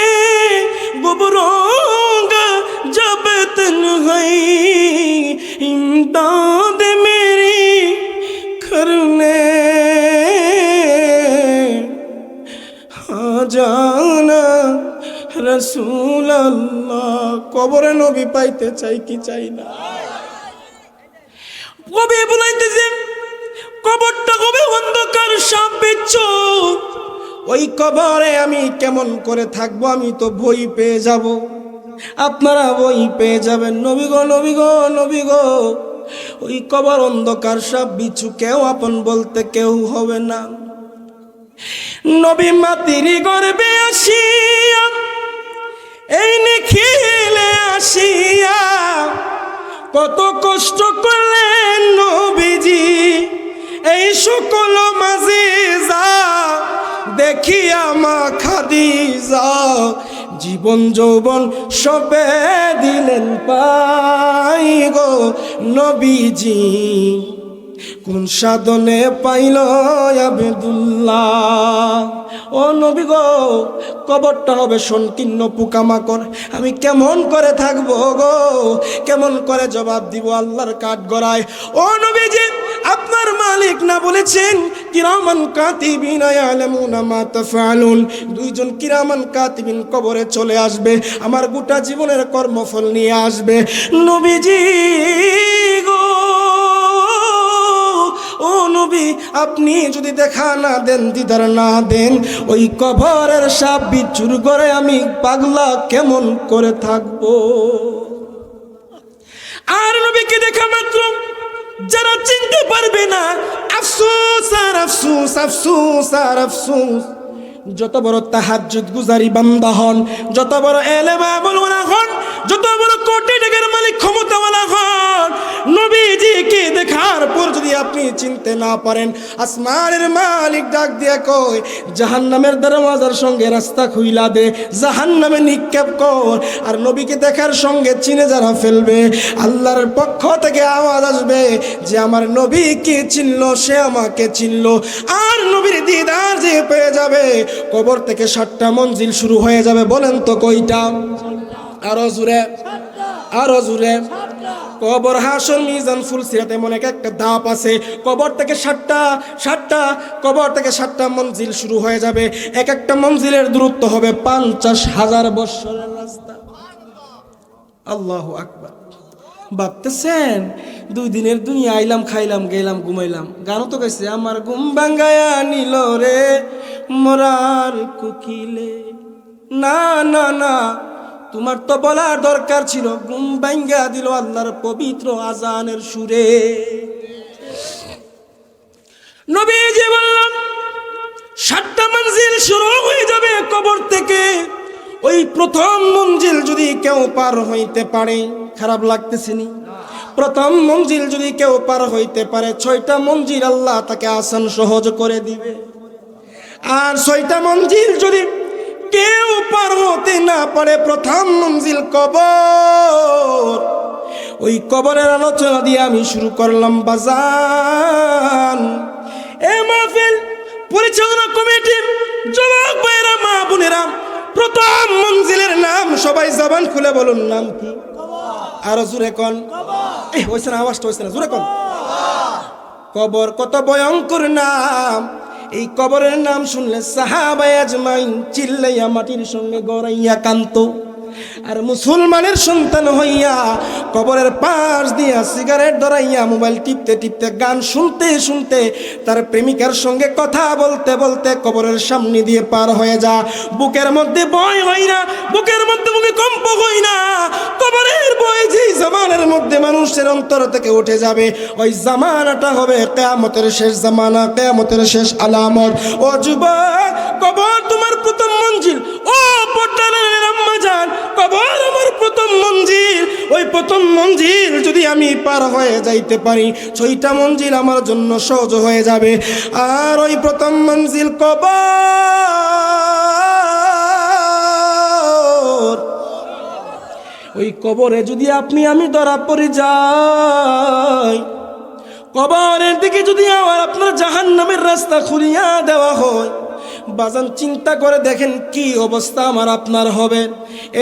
Speaker 1: गुबरूंगा जब तन्हाई, इमदाद मेरी करने জানা রসুল আল্লাহ। কবরে নবী পাইতে চাই কি চাই না? কবি বলাইতেছে, কবরটা হবে অন্ধকার সাপ বিচ্ছু, ওই কবরে আমি কেমন করে থাকবো? আমি তো ভয় পেয়ে যাব, আপনারা ভয় পেয়ে যাবেন। নবী গো, নবী গো, নবী গো, ওই কবর অন্ধকার সাপ বিচ্ছু, কেউ আপন বলতে কেউ হবে না। নবী মাতির গর্বে আসিয়া, এই নিখিলে আসিয়া, কত কষ্ট করলেন নবীজি, এই সকল মাঝে যা দেখিয়া মা খাদিজা, জীবন যৌবন সবে দিলেন পাই গো নবীজি। কোন সাধনে পাইল আব্দুল্লাহ, ও নবী গো, কবরটা হবে সংকীর্ণ পোকামাকড়, আমি কেমন করে থাকবো গো, কেমন করে জবাব দিব আল্লাহর কাঠগড়ায়? ও নবীজি, আপনার মালিক না বলেছেন কিরামান কাতিবিন ইয়ালামুনা মা তাফআলুন? দুইজন কিরামান কাতিবিন কবরে চলে আসবে, আমার গোটা জীবনের কর্মফল নিয়ে আসবে। নবীজি গো, ও নবী, আপনি যদি দেখা না দেন, দিদার না দেন, ওই কবরের সাপ বিচ্ছুর করে আমি পাগলা কেমন করে থাকবো? আর নবীকে দেখা মাত্র যারা চিনতে পারবে না, আফসোস আর আফসোস, আফসোস আর আফসোস। যত বড় তাহাজ্জুদ গুজারি বান্দা হন, যত বড় এলেমা বলওয়ালা হন, যত বড় কোটি টাকার মালিক ক্ষমতাওয়ালা হন, নবীজিকে দেখার পর যদি আপনি চিনতে না পারেন, আসমানের মালিক ডাক দিয়া কয়, জাহান্নামের দরওয়াজার সঙ্গে রাস্তা খুইলা দে, জাহান্নামে নিক্ষেপ কর। আর নবীকে দেখার সঙ্গে চিনে যারা ফেলবে, আল্লাহর পক্ষ থেকে আওয়াজ আসবে যে আমার নবীকে চিনলো, সে আমাকে চিনলো। আর নবীর দিদার যে পেয়ে যাবে, কবর থেকে 7টা মঞ্জিল শুরু হয়ে যাবে। বলেন তো কয়টা? আরো জোরে, আরো জোরে। কবর, হাসর, মিজান, ফুলসিরাত এমন একটা ধাপ আছে। কবর থেকে 7টা কবর থেকে 7টা মঞ্জিল শুরু হয়ে যাবে। এক একটা মঞ্জিলের দূরত্ব হবে 50,000 বছরের রাস্তা। আল্লাহু আকবার। ভাবতেছেন 2 দিনের দুনিয়া আইলাম, খাইলাম, গেলাম, ঘুমাইলাম। গানও তো গাইছে, আমার ঘুম ভাঙ্গায়া নিল রে মরার কোকিলে। না না না, তোমার তো বলার দরকার ছিল, ঘুম ভাঙ্গা দিল আল্লাহর পবিত্র আজানের সুরে। নবীজি বললাম 7টা মঞ্জিল শুরু হয়ে যাবে কবর থেকে। ওই প্রথম মঞ্জিল যদি কেউ পার হইতে পারে, খারাপ লাগতেছে নি? প্রথম মঞ্জিল যদি কেউ পার হইতে পারে, 6টা মঞ্জিল আল্লাহ তাকে আসান সহজ করে দিবে। আর 6টা মঞ্জিল যদি কেউ পার হতে না পারে, প্রথম মঞ্জিল কবর। ওই কবরের আলোচনা দিয়ে আমি শুরু করলাম বাজান। এ মাহফিল পরিচালনা কমিটির যুবক ভাইরা, মা বোনেরা, প্রথম মঞ্জিলের নাম সবাই জবান খুলে বলুন, নাম কি? আরো জোরে কোন। এই হইছে না, আওয়াজটা হইছে না, জোরে কোন। কবর কত ভয়ঙ্কর নাম। এই কবরের নাম শুনলে সাহাবায়ে আজমাইন চিল্লাইয়া মাটির সঙ্গে গড়াইয়া কান্ত। আর মুসলমানের সন্তান হইয়া কবরের পাশ দিয়া সিগারেট ধরাইয়া মোবাইল টিপতে টিপতে, গান শুনতে শুনতে, তার প্রেমিকার সঙ্গে কথা বলতে বলতে কবরের সামনে দিয়ে পার হয়ে যা। বুকের মধ্যে ভয় হয় না, বুকের মধ্যে ভূমিকম্প হয় না। কবরের ভয় যেই জামানার মধ্যে মানুষের অন্তর থেকে উঠে যাবে, ওই জামানাটা হবে কিয়ামতের শেষ জামানা, কিয়ামতের শেষ আলামত। ও যুবক, কবর তোমার প্রথম মঞ্জিল। ও পট্টালের আম্মা জান, কবর আমার প্রথম মঞ্জিল। ওই প্রথম মঞ্জিল যদি আমি পার হয়ে যাইতে পারি, 6টা মঞ্জিল আমার জন্য সহজ হয়ে যাবে। আর ওই প্রথম মঞ্জিল কবর। ওই কবরে যদি আপনি আমি ধরা পড়ে যাই, কবরের দিকে যদি আবার আপনার জাহান্নামের রাস্তা খুলিয়া দেওয়া হয়, বাজান চিন্তা করে দেখেন কি অবস্থা আমার আপনার হবে।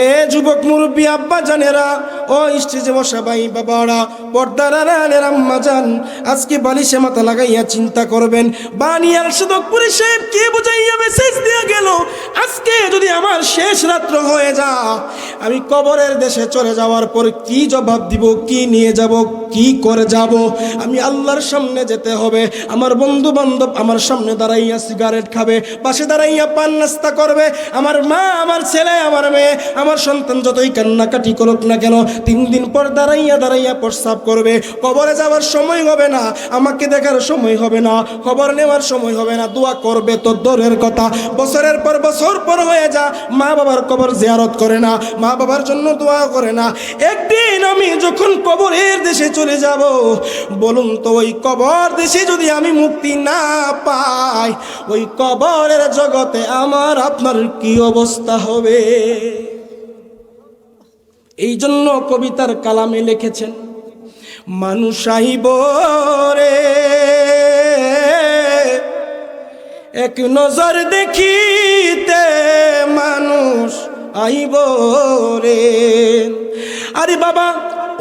Speaker 1: এ যুবক মুরব্বী আব্বা জানেরা, ও স্টেজে বসা ভাই বাবারা, পর্দার আড়ালের আম্মা জান, আজকে বালিশে মাথা লাগাইয়া চিন্তা করবেন, বানিয়াল সদকপুরি সাহেব কে বুঝাইয়া মেসেজ দিয়ে গেল, আজকে যদি আমার শেষ রাত্র হয়ে যা, আমি কবরের দেশে চলে যাওয়ার পর কি জবাব দিব, কি নিয়ে যাব, কি করে যাব? আমি আল্লাহর সামনে যেতে হবে। আমার বন্ধু বান্ধব আমার সামনে দাঁড়াইয়া সিগারেট খাবে, পাশে দাঁড়াইয়া পান নাস্তা করবে। আমার মা, আমার ছেলে, আমার মেয়ে, আমার সন্তান যতই কান্নাকাটি করুক না কেন, 3 দিন পর দাঁড়াইয়া দাঁড়াইয়া প্রস্রাব করবে। কবরে যাওয়ার সময় হবে না, আমাকে দেখার সময় হবে না, খবর নেওয়ার সময় হবে না। দোয়া করবে তো দূরের কথা, বছরের পর বছর পর হয়ে যা, মা বাবার কবর জিয়ারত করে না, মা বাবার জন্য দোয়া করে না। একদিন আমি যখন কবরের দেশে চলে যাব, বলুন তো ওই কবর দেশে যদি আমি মুক্তি না পাই, ওই কবরের জগতে আমার আপনার কি অবস্থা হবে? এই জন্য কবিতার কালামে লিখেছেন, মানুষ আইব রে এক নজর দেখি দিতে মানুষ আইব রে। আরে বাবা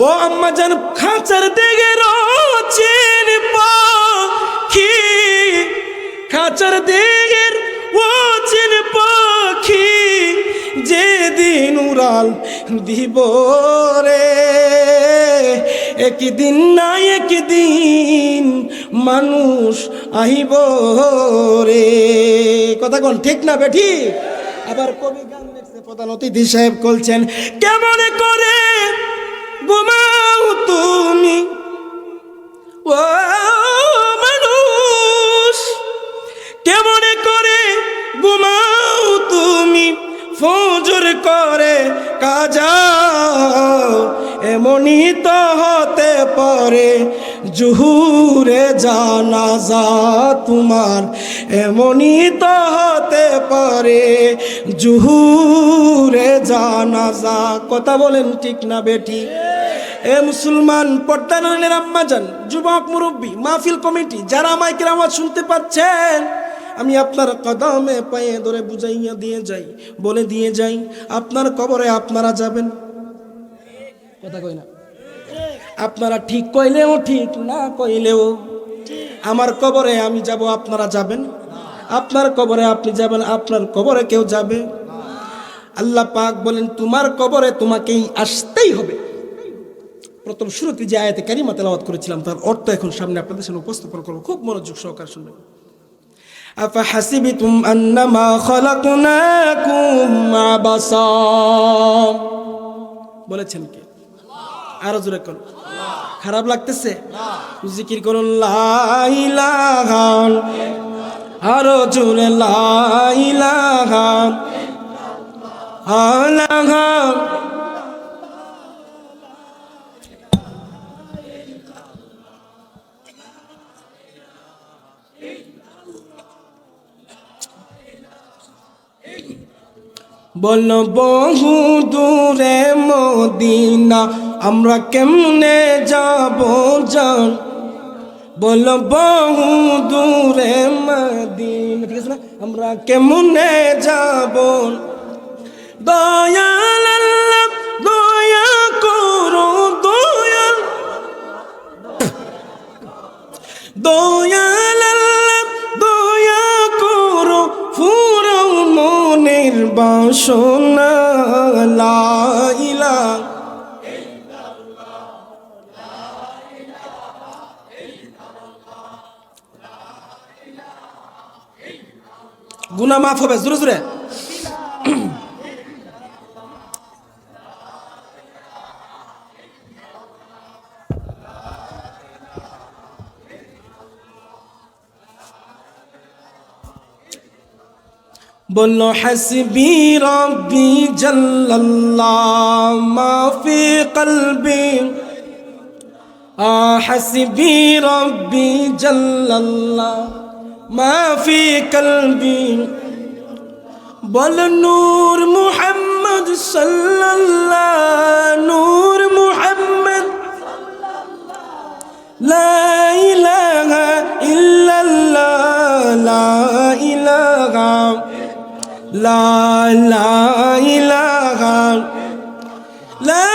Speaker 1: ও আম্মা জান, খাঁচার দিকে রোচিন পাখি, খাঁচার দিকে রোচিন পাখি যেদিন উড়াল দিব রে, একদিন না একদিন মানুষ আইব রে। কথা কোন ঠিক না বেঠি? আবার কবি গান লিখছে, প্রধান অতিথি সাহেব বলছেন, কেমন করে ঘুমাও তুমি ও মানুষ, কেমন করে ঘুমাও তুমি ফজর করে কাজা, এমনই তো হতে পারে জুহুরে জানাজা তোমার, এমনই তো হতে পারে জুহুরে জানাজা। কথা বলেন ঠিক না বেঠি? এ মুসলমান পর্দা নলের আম্মা জান, যুবক মুরব্বী, মাহফিল কমিটি, যারা মাইকের আওয়াজ শুনতে পাচ্ছেন, আমি আপনার কদমে পায়ে ধরে বুঝাইয়া দিয়ে যাই, বলে দিয়ে যাই, আপনার কবরে আপনারা যাবেন। কথা কই না? আপনারা ঠিক কইলেও ঠিক, না কইলেও আমার কবরে আমি যাব, আপনারা যাবেন? আপনার কবরে আপনি যাবেন, আপনার কবরে কেউ যাবে? আল্লাহ পাক বলেন তোমার কবরে তোমাকেই আসতেই হবে। প্রথম শুরুতে যে আয়াতে কারিমা তেলাওয়াত করেছিলাম তার অর্থ এখন সামনে আপনাদের সামনে উপস্থাপন করব, খুব মনোযোগ সহকারে শুনবেন। আফাহাসিবতুম আন্নামা খালাকনাকুম আবাসা, বলেছেন কে? আরো জোরে করুন। খারাপ লাগতেছে? জিকির করুন লা ইলাহা, আরো জোরে লা ইলাহা ইল্লাল্লাহ। বল বহু দূরে মদিনা আমরা কেমনে যাব জান, বল বহু দূরে মদিনা, ঠিক আছে না? আমরা কেমনে যাব, দয়াল আল্লাহ দয়া করো, দয়াল দয়াল আল্লাহ দয়া করো, ফুরাও মনের বাসনা, লা ইলাহা গুনাহ মাফ হবে। জোরে জোরে बोलो हस्बी रब्बी जल्लल्लाह माफी कल्बी, हस्बी रब्बी जल्लल्लाह माफी कल्बी, बोल नूर मुहम्मद सल्लल्लाह, नूर मुहम्मद ला इलाहा इल्लल्लाह, ला इलाहा ला ला इलाहा ला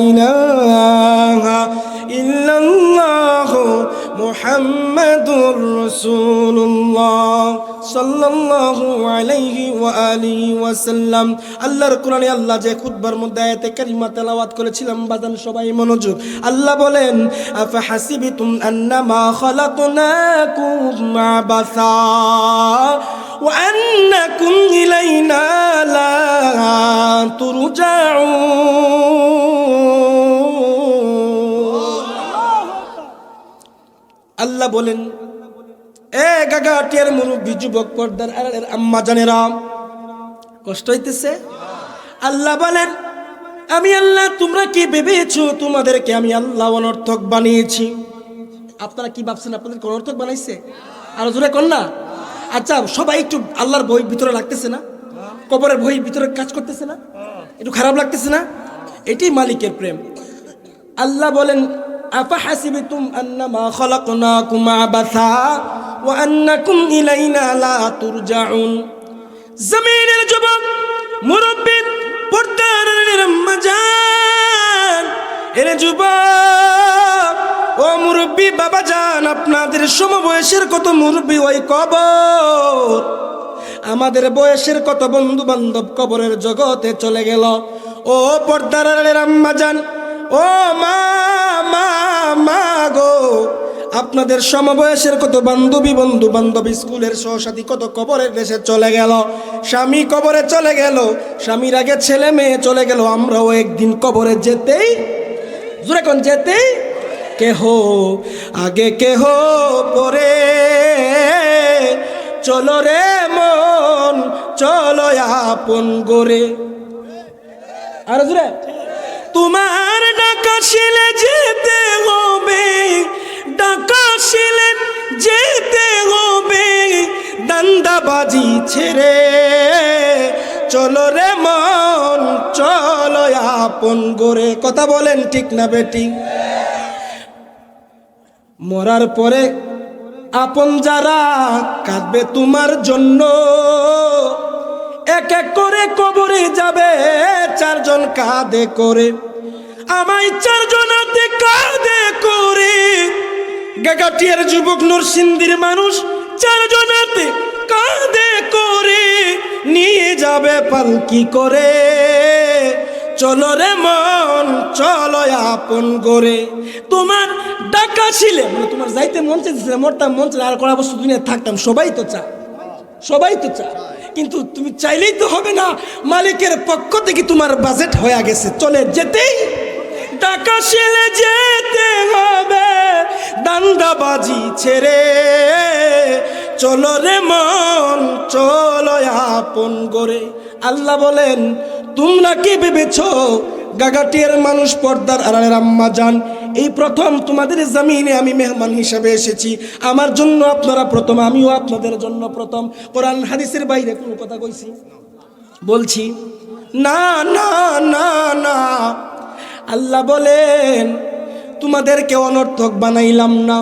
Speaker 1: इलाहा इल्लल्लाह मुहम्मदुर रसूलुल्लाह সাল্লাল্লাহু আলাইহি ওয়া আলিহি ওয়াসাল্লাম। আল্লাহর কোরআনে আল্লাহ যে খুতবার মধ্যে আয়াতে কারিমা তেলাওয়াত করেছিলাম, বাজান সবাই মনোযোগ। আল্লাহ বলেন আফা হাসিবিতুম আন্নামা খালাকনাকুম আবাসা ওয়া আন্নাকুম ইলাইনা লা তুরজাউন। আল্লাহ বলেন এ গাগাটিয়ার মুরব্বী, যুবক, পর্দার আড়ালের আম্মা জানেরা, কষ্ট হইতেছে? আল্লাহ বলেন আমি আল্লাহ, তোমরা কি ভেবেছো তোমাদেরকে আমি আল্লাহ অনর্থক বানিয়েছি? আপনারা কি ভাবছেন আপনাদেরকে অনর্থক বানাইছে? আরো জোরে কর না। আচ্ছা সবাই একটু আল্লাহর বই ভিতরে লাগতেছে না? কবরের বইয়ের ভিতরে কাজ করতেছে না? একটু খারাপ লাগতেছে না? এটাই মালিকের প্রেম। আল্লাহ বলেন আফাহাসিবতুম আন্নামা খালাকনাকুম আবাসা ওয়া আন্নাকুম ইলাইনা লা তুরজাউন। জমিনের যুবক, মুরব্বি, পর্দার আম্মা জান, এর যুবক ও মুরব্বি বাবা জান, আপনাদের সমবয়সের কত মুরব্বি ওই কবর, আমাদের বয়সের কত বন্ধু বান্ধব কবরের জগতে চলে গেল। ও পর্দার আম্মা জান, ও মা মা মা গো, আপনাদের সমবয়সের কত বান্ধবী বন্ধু বান্ধব স্কুলের সহসাথী কত কবরের দেশে চলে গেল। স্বামী কবরে চলে গেল, স্বামীর আগে ছেলে মেয়ে চলে গেল। আমরাও একদিন কবরে যেতেই, জোরে কোন যেতেই, কেহ আগে কেহ পরে, চলো রে মন চলো আপন গরে। আর জোরে, তোমার ডাকা শিলে যেতে হবে, ডাকা শিলে যেতে হবে, দান্দাবাজি ছেড়ে, চলো রে মন চলো আপন গরে। কথা বলেন ঠিক না বেটি? মরার পরে আপন যারা কাঁদবে তোমার জন্য, এক এক করে কবরে যাবে চারজন কাঁধে করে, আমায় চারজন হাতে কাঁধে করে। গাগাটিয়ার যুবক নরসিংদীর মানুষ চারজন হাতে কাঁধে করে নিয়ে যাবে পালকি করে, চলো রে মন চলো আপন গরে। তোমার ডাকা ছিলে, মানে তোমার যাইতে মন চাইছে, মরতাম মন চাই, আর কড়া বস্তু দুনিয়া থাকতাম, সবাই তো চা, সবাই তো চা, কিন্তু তুমি চাইলেই তো হবে না, মালিকের পক্ষ থেকে তোমার বাজেট হয়ে গেছে, চলে যেতেই টাকা ছেলে যেতে হবে, দান্দাবাজি ছেড়ে, চলো রে মন চলো আপন গরে। আল্লাহ বলেন, তোমরা কি ভেবেছো গাগাটিয়ার মানুষ, পর্দার আড়ালের আম্মা জান, এই প্রথম তোমাদের জমিনে আমি মেহমান হিসেবে এসেছি, আমার জন্য আপনারা প্রথম, আমিও আপনাদের জন্য প্রথম। কোরআন হাদিসের বাইরে কোনো কথা কইছি? বলছি না না না না। আল্লাহ বলেন, তোমাদেরকে অনর্থক বানাইলাম না,